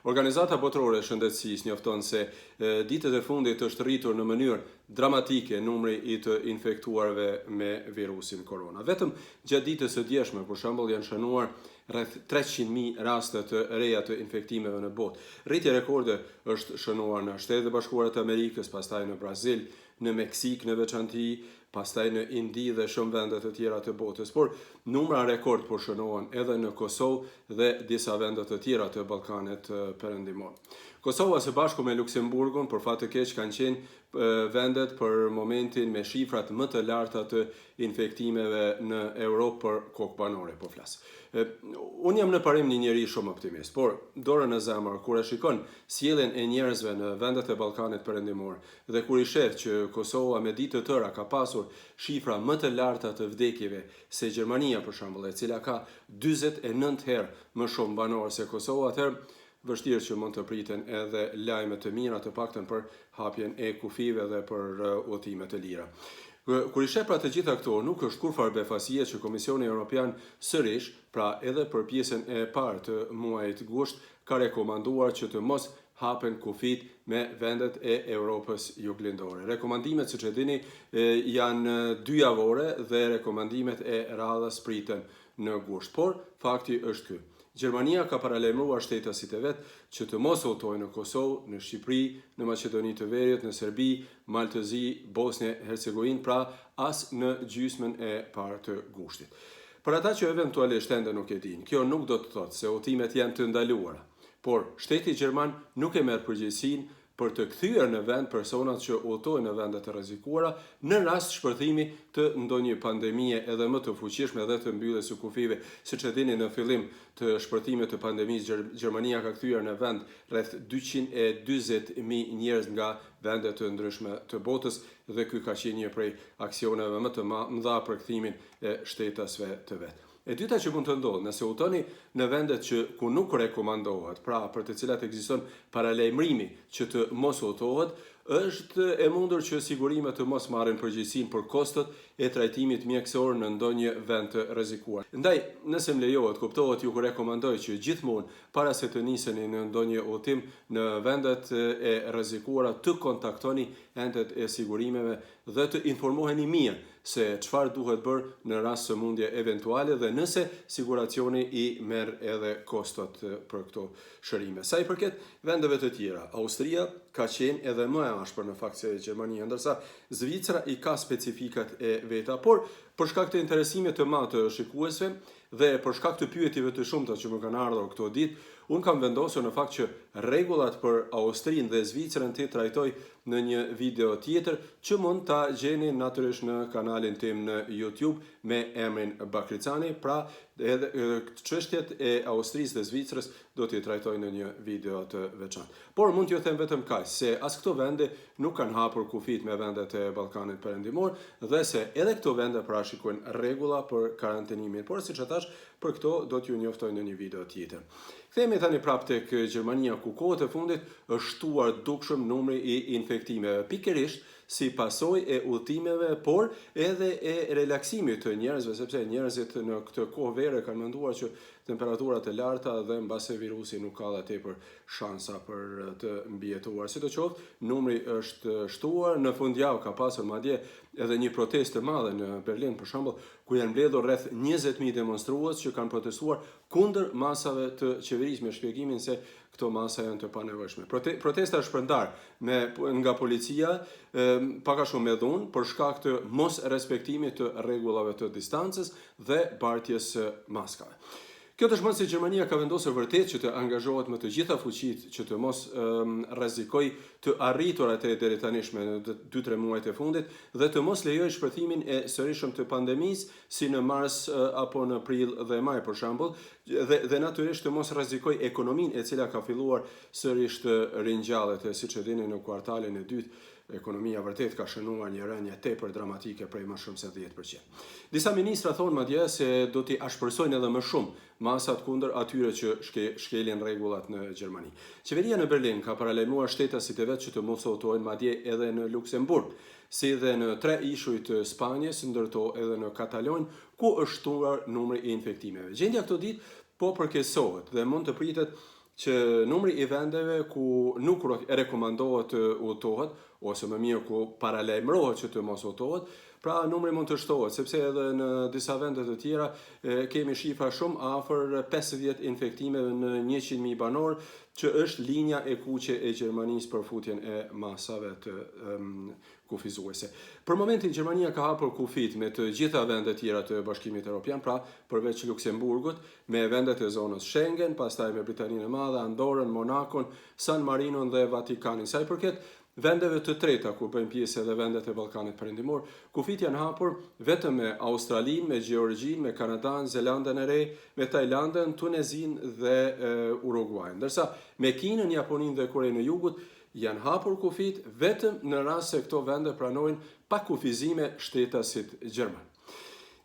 Organizata Botërore e Shëndetësisë njofton se ditët e fundit është rritur në mënyrë dramatike numri i të infektuarve me virusin korona. Vetëm gjatë ditës së djeshme, për shembull, janë shënuar rreth 300.000 raste të reja të infektimeve në botë. Rritje rekorde është shënuar në Shtetet e Bashkuara të Amerikës, pastaj në Brazil, në Meksik në veçanti, pastaj në Indi dhe shumë vende të tjera të botës, por numra rekord po shënohen edhe në Kosovë dhe disa vende të tjera të Ballkanit Perëndimor. Kosova së bashku me Luksemburgun, për fat të keq, kanë qenë vendet për momentin me shifrat më të larta të infektimeve në Europë për kohë banore, po flas. Unë jam në parim një njeri shumë optimist, por dorën në zemër kur e shikon sjelljen e njerëzve në vendet e Ballkanit Perëndimor dhe kur i sheh që Kosova me ditë të tëra ka pasur shifra më të larta të vdekjeve se Gjermania për shembull, e cila ka 49 herë më shumë banor se Kosova, atëherë vështirë që mund të priten edhe lajme të mira të paktën për hapjen e kufive dhe për udhëtime të lira. Kur i sheh pra të gjitha këto, nuk është kurfar befasie që Komisioni Evropian sërish, pra edhe për pjesën e parë të muajit gusht, ka rekomanduar që të mos hapen kufit me vendet e Europës juglindore. Rekomandimet, siç e dini, janë 2 javore dhe rekomandimet e radhës priten në gusht. Por fakti është ky. Gjermania ka paralajmëruar shtetasit e vet që të mos udhtojnë në Kosovë, në Shqipëri, në Maqedoni të Veriut, në Serbi, Maltëzi, Bosnjë Hercegovinë, pra as në gjysmën e parë të gushtit. Për ata që eventualisht ende nuk e dinë, kjo nuk do të thotë se udhtimet janë të ndaluara, por shteti gjerman nuk e merr përgjegjësinë për të kthyer në vend personat që udhtojnë në vende të rrezikuara në rast shpërthimi të ndonjë pandemie edhe më të fuqishme dhe të mbylljes së kufive. Siç e dini, në fillim të shpërthimit të pandemisë, Gjermania ka kthyer në vend rreth 240.000 njerëz nga vende të ndryshme të botës dhe ky ka qenë një prej aksioneve më të mëdha për kthimin e shtetasve të vet. E dyta që mund të ndodhë, nëse udhtoni në vendet ku nuk rekomandohet, pra për të cilat ekziston paralajmërimi që të mos udhtohet, është e mundur që sigurimet të mos marrin përgjegjësinë për kostot e trajtimit mjekësor në ndonjë vend të rrezikuar. Ndaj, nëse më lejohet, kuptohet, ju rekomandoj që gjithmonë para se të niseni në ndonjë udhtim në vendet e rrezikuara të kontaktoni entet e sigurimeve dhe të informoheni mirë se çfarë duhet bërë në rast sëmundje eventuale dhe nëse siguracioni i merr edhe kostot për këto shërime. Sa i përket vendeve të tjera, Austria ka qenë edhe më e ashpër në fakt se Gjermania, ndërsa Zvicra i ka specifikat e veta, por për shkak të interesimit të madh të shikuesve dhe për shkak të pyetjeve të shumta që më kanë ardhur këto ditë, unë kam vendosur në fakt që rregullat për Austrinë dhe Zvicrën të trajtoj në një video tjetër që mund ta gjeni natyrisht në kanalin tim në YouTube me emrin Bakricani, pra edhe çështjet e Austrisë dhe Zvicrës do t'i trajtoj në një video të veçantë. Por mund t'ju them vetëm kaq, se as këto vende nuk kanë hapur kufit me vendet e Ballkanit Perëndimor dhe se edhe këto vende parashikojnë rregulla për karantenimin. Por siç e thash, për këto do t'ju njoftoj në një video tjetër. Kthehemi tani prapë tek Gjermania, ku kohët e fundit është shtuar dukshëm numri i infektimeve, pikërisht si pasojë e udhtimeve, por edhe e relaksimit të njerëzve, sepse njerëzit në këtë kohë vere kanë menduar që temperaturat e larta dhe mbase virusi nuk ka dhe tepër shansa për të mbijetuar. Sidoqoftë, numri është shtuar. Në fundjavë ka pasur madje edhe një protestë të madhe në Berlin, për shembull, ku janë mbledhur rreth 20.000 demonstrues që kanë protestuar kundër masave të qeverisë, me shpjegimin se këto masa janë të panevojshme. Protesta është shpërndar nga policia, pak a shumë me dhunë, për shkak të mos respektimit të rregullave të distancës dhe bartjes së maskave. Kjo dëshmon se Gjermania ka vendosur vërtet që të angazhohet me të gjitha fuqitë që të mos rrezikoj të arriturat e deri tani në 2-3 muajt e fundit dhe të mos lejoj shpërthimin e sërishëm të pandemisë si në mars apo në prill dhe maj për shembull, dhe natyrisht të mos rrezikoj ekonominë e cila ka filluar sërish të ringjallet, siç e dini në kvartalin e dytë. Ekonomia vërtet ka shënuar një rënje tepër dramatike prej më shumë se 10%. Disa ministra thonë madje se do t'i ashpërsojnë edhe më shumë masat kundër atyre që shkelin rregullat në Gjermani. Qeveria në Berlin ka paralajmëruar shtetasit e vet që të mos udhtojnë madje edhe në Luksemburg, si dhe në 3 ishuj të Spanjës, ndërto edhe në Katalonjë, ku është shtuar numri i infektimeve. Gjendja këto ditë po përkeqësohet dhe mund të pritet që numri i vendeve ku nuk rekomandohet të udhëtohet, ose më mirë ku paralajmërohet që të mos udhëtohet, pra numri mund të shtohet, sepse edhe në disa vende të tjera kemi shifra shumë afër 50 infektimeve në 100.000 banor, që është linja e kuqe e Gjermanisë për futjen e masave të kufizuese. Për momentin Gjermania ka hapur kufit me të gjitha vendet tjera të Bashkimit Evropian, pra përveç Luksemburgut, me vendet e zonës Schengen, pastaj me Britaninë e Madhe, Andorën, Monakon, San Marinon dhe Vatikanin. Sa i përket vendeve të treta ku bëjnë pjesë edhe vendet e Ballkanit Perëndimor, kufit janë hapur vetëm me Australinë, me Gjeorgjinë, me Kanadën, Zelandën e Re, me Tajlandën, Tunezinë dhe Uruguayn. Ndërsa me Kinën, Japoninë dhe Korenë e Jugut janë hapur kufit vetëm në rast se këto vende pranojnë pa kufizime shtetasit gjerman.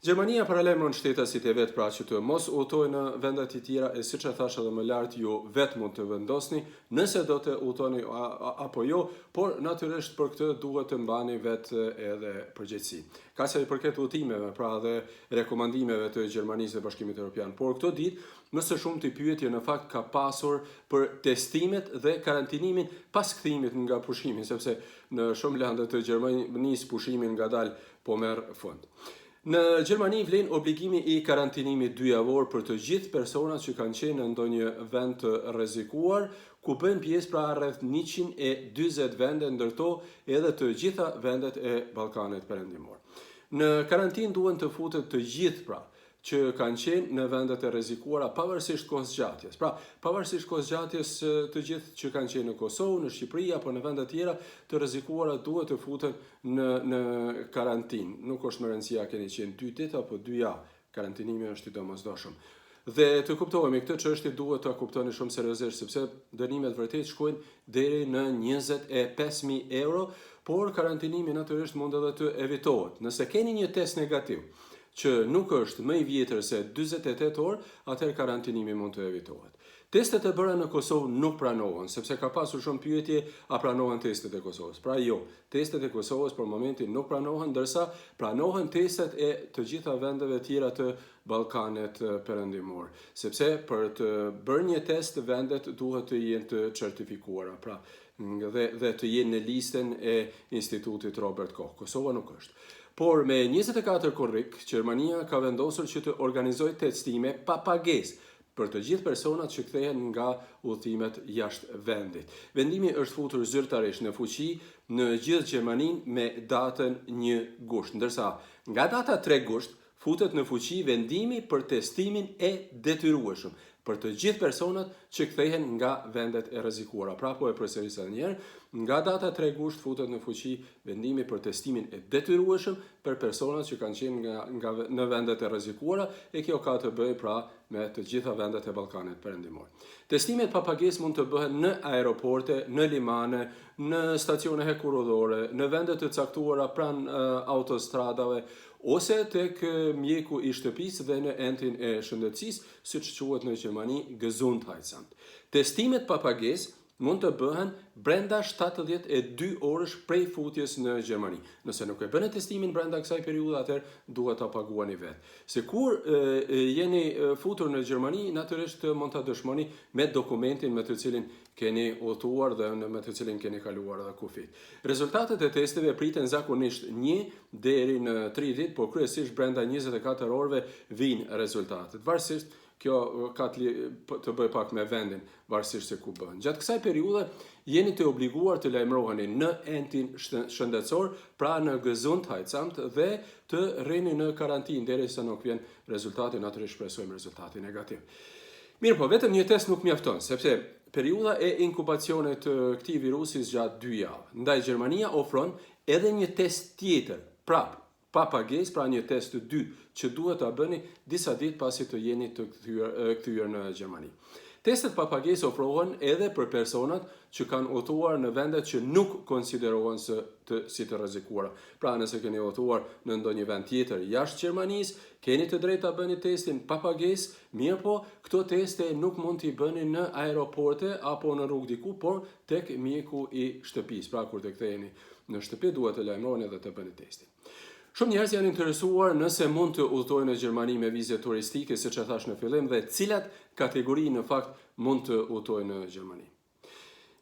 Gjermania paralajmëron shtetasit e vet pra që të mos udhëtojnë në vendet e tjera, e siç e thash edhe më lart, ju vetë mund të vendosni nëse do të udhëtoni apo jo, por natyrisht për këtë duhet të mbani vetë edhe përgjegjësi. Ka sa i përket udhëtimeve, pra dhe rekomandimeve të Gjermanisë dhe Bashkimit Evropian, por këto ditë më së shumti pyetje në fakt ka pasur për testimet dhe karantinimin pas kthimit nga pushimi, sepse në shumë lande të Gjermanisë pushimin ngadalë po merr fund. Në Gjermani vlen obligimi i karantinimit 2 javor për të gjithë personat që kanë qenë në ndonjë vend të rrezikuar, ku bën pjesë pra rreth 140 vende, ndërto edhe të gjitha vendet e Ballkanit Perëndimor. Në karantinë duhen të futet të gjithë pra që kanë qenë në vendet e rrezikuara pavarësisht kohëzgjatjes. Pra, pavarësisht kohëzgjatjes, të gjithë që kanë qenë në Kosovë, në Shqipëri apo në vende tjera të rrezikuara duhet të futen në karantinë. Nuk është më rëndësia keni qenë 2 ditë apo 2 javë. Karantinimi është i domosdoshëm. Dhe të kuptohemi këtë çështje duhet ta kuptoni shumë seriozisht, sepse dënimet vërtet shkojnë deri në 25.000 euro, por karantinimi natyrisht mund edhe të evitohet. Nëse keni një test negativ që nuk është më i vjetër se 48 orë, atëherë karantinimi mund të evitohet. Testet e bëra në Kosovë nuk pranohen, sepse ka pasur shumë pyetje a pranohen testet e Kosovës. Pra jo, testet e Kosovës për momentin nuk pranohen, ndërsa pranohen testet e të gjitha vendeve tjera të Ballkanit Perëndimor, sepse për të bërë një test vendet duhet të jenë të certifikuara, pra dhe të jenë në listën e Institutit Robert Koch. Kosova nuk është. Por me 24 korrik, Gjermania ka vendosur që të organizojë testime pa pagesë për të gjithë personat që kthehen nga udhëtimet jashtë vendit. Vendimi është futur zyrtarisht në fuqi në gjithë Gjermaninë me datën 1 gusht, ndërsa nga data 3 gusht futet në fuqi vendimi për testimin e detyrueshëm për të gjithë personat që kthehen nga vendet e rrezikuara. Pra po e përsëris edhe një herë, nga data 3 gusht futet në fuqi vendimi për testimin e detyrueshëm për personat që kanë qenë në vendet e rrezikuara, e kjo ka të bëjë pra me të gjitha vendet e Ballkanit Perëndimor. Testimet pa pagesë mund të bëhen në aeroporte, në limane, në stacione hekurudhore, në vende të caktuara pranë autostradave, ose tek mjeku i shtëpisë dhe në entin e shëndetësisë, siç quhet në Gjermani Gesundheitsamt. Testimet pa pagesë mund të bëhen brenda 72 orësh prej futjes në Gjermani. Nëse nuk e bëni testimin brenda kësaj periudhe, atëherë duhet ta paguani vetë. Se kur jeni futur në Gjermani, natyrisht mund ta dëshmoni me dokumentin me të cilin keni udhëtuar dhe me të cilin keni kaluar edhe kufit. Rezultatet e testeve priten zakonisht 1 deri në 3 ditë, por kryesisht brenda 24 orëve vijnë rezultatet. Varësisht kjo ka të bëjë pak me vendin, varësisht se ku bëhen. Gjatë kësaj periudhe jeni të obliguar të lajmëroheni në entin shëndetësor, pra në Gesundheitsamt, dhe të rrini në karantinë derisa nuk vjen rezultati, natyrisht shpresojmë rezultati negativ. Mirë po, vetëm një test nuk mjafton, sepse periudha e inkubacionit të këtij virusi zgjat 2 javë. Ndaj Gjermania ofron edhe një test tjetër, prapë pa pagesë, pra një test të dytë që duhet ta bëni disa ditë pasi të jeni të kthyer në Gjermani. Testet pa pagesë ofrohen edhe për personat që kanë udhëtuar në vendet që nuk konsiderohen si të rrezikuara. Pra nëse keni udhëtuar në ndonjë vend tjetër jashtë Gjermanisë, keni të drejtë ta bëni testin pa pagesë, mirë po këto teste nuk mund t'i bëni në aeroporte apo në rrugë diku, por tek mjeku i shtëpisë. Pra kur të ktheheni në shtëpi duhet të lajmëroni dhe të bëni testin. Shumë njerëz janë interesuar nëse mund të udhtojnë në Gjermani me vizë turistike, siç e thash në fillim, dhe cilat kategori në fakt mund të udhtojnë në Gjermani.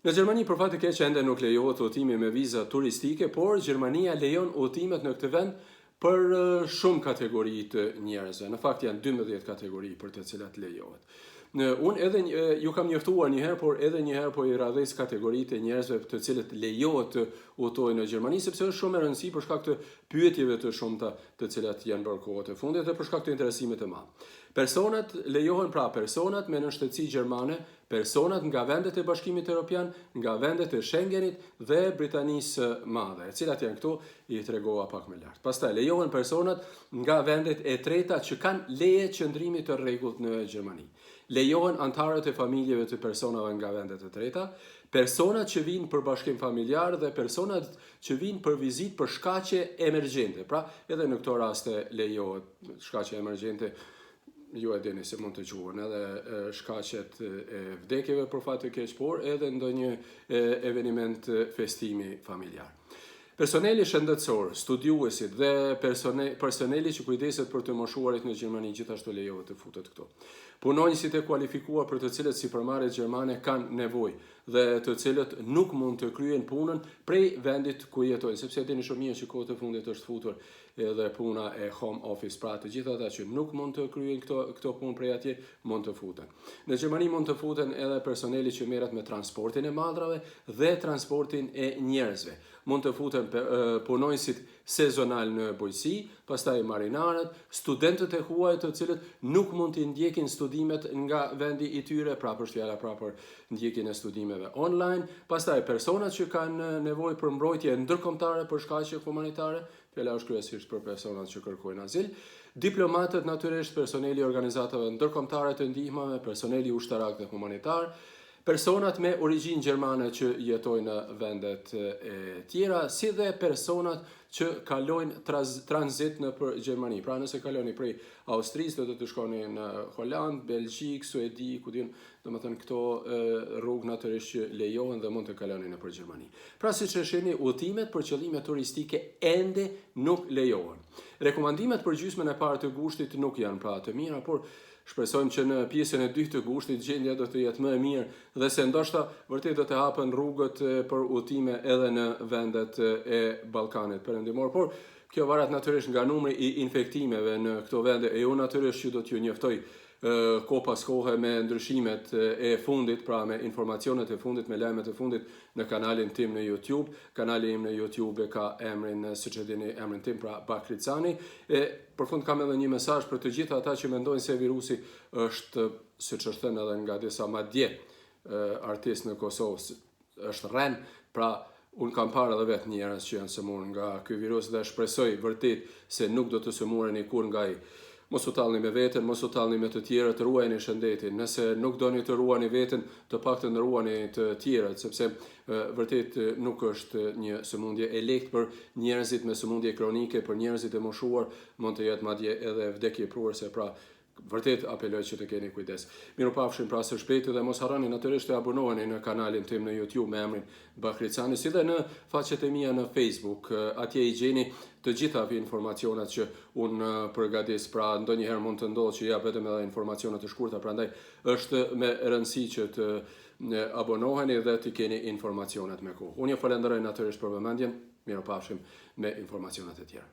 Në Gjermani për fat të keq ende nuk lejohet udhtimi me viza turistike, por Gjermania lejon udhtimet në këtë vend për shumë kategori të njerëzve. Në fakt janë 12 kategori për të cilat lejohet. Unë edhe ju kam njoftuar një herë, por edhe një herë po i radhës kategoritë e njerëzve të cilët lejohet të udhtojnë në Gjermani, sepse është shumë e rëndësishme për shkak të pyetjeve të shumta të cilat janë bërë kohët e fundit dhe për shkak të interesimit të madh. Personat lejohen, pra personat me nënshtetësi gjermane, personat nga vendet e Bashkimit Evropian, nga vendet e Schengenit dhe Britanisë së Madhe, cilat janë këtu, i tregova pak më lart. Pastaj lejohen personat nga vendet e treta që kanë leje qëndrimi të rregullt në Gjermani. Lejohen antarët e familjeve të personave nga vendet e treta, personat që vinë për bashkim familjar dhe personat që vinë për vizitë për shkaqe emergjente. Pra, edhe në këto raste lejohet shkaqe emergjente, ju e dini se mund të quhen edhe shkaqet e vdekjeve për fat të keq, por edhe ndonjë eveniment festimi familjar. Personeli shëndetësor, studiuesit dhe personeli që kujdeset për të moshuarit në Gjermani gjithashtu lejohet të futet këtu. Punonjësit e kualifikuar për të cilët sipërmarrjet gjermane kanë nevojë dhe të cilët nuk mund të kryen punën prej vendit ku jetojnë, sepse dini shumë mirë që kohët e fundit është futur edhe puna e home office, pra të gjithë ata që nuk mund të kryejnë këto punë prej atje mund të futen. Në Gjermani mund të futen edhe personeli që merret me transportin e madrave dhe transportin e njerëzve. Mund të futen punonjësit sezonal në bujqësi, pastaj marinarët, studentët e huaj të cilët nuk mund të ndjekin studimet nga vendi i tyre, pra për fjala pra për ndjekjen e studimeve online, pastaj personat që kanë nevojë për mbrojtje ndërkombëtare për shkaqe humanitare, fjala është kryesisht për personat që kërkojnë azil, diplomatët natyrisht, personeli i organizatave ndërkombëtare të ndihmave, personeli ushtarak dhe humanitar, personat me origjinë gjermane që jetojnë në vendet e tjera, si dhe personat që kalojnë tranzit në për Gjermani. Pra nëse kaloni prej Austrisë, do të shkoni në Holand, Belgjik, Suedi, ku diun, domethënë këto rrugë natyrisht që lejohen dhe mund të kaloni në për Gjermani. Pra siç e shihni, udhëtimet për qëllime turistike ende nuk lejohen. Rekomandimet për gjysmën e parë të gushtit nuk janë pra të mira, por shpresojmë që në pjesën e dytë të gushtit gjendja do të jetë më e mirë dhe se ndoshta vërtet do të hapen rrugët për udhëtime edhe në vendet e Ballkanit perëndimor, por kjo varet natyrisht nga numri i infektimeve në këto vende e unë natyrisht që do t'ju njoftoj kohë pas kohe me ndryshimet e fundit, pra me informacionet e fundit, me lajmet e fundit në kanalin tim në YouTube. Kanali im në YouTube ka emrin, siç e dini, emrin tim, pra Bakricani. Përfund kam edhe një mesazh për të gjithë ata që mendojnë se virusi është, siç është thënë edhe nga disa madje artistë në Kosovë, është rren, pra unë kam parë edhe vetë njerëz që janë sëmurë nga ky virus dhe shpresoj vërtet se nuk do të sëmureni kur nga ai. Mos u tallni me veten, mos u tallni me të tjerët, ruajini shëndetin. Nëse nuk doni të ruani veten, të paktën ruani të tjerët, sepse vërtet nuk është një sëmundje e lehtë për njerëzit me sëmundje kronike, për njerëzit e moshuar, mund të jetë madje edhe vdekje pruese, pra vërtet apeloj që të keni kujdes. Mirupafshim pra së shpejti dhe mos harroni natyrisht të abonoheni në kanalin tim në YouTube me emrin Bakricani, si dhe në faqet e mia në Facebook. Atje i gjeni të gjitha informacionet që unë përgatis, pra ndonjëherë mund të ndodhë që ja vetëm edhe informacionet të shkurta, prandaj është me rëndësi që të abonoheni dhe të keni informacionet me kohë. Unë ju falenderoj natyrisht për vëmendjen, mirupafshim me informacionet e tjera.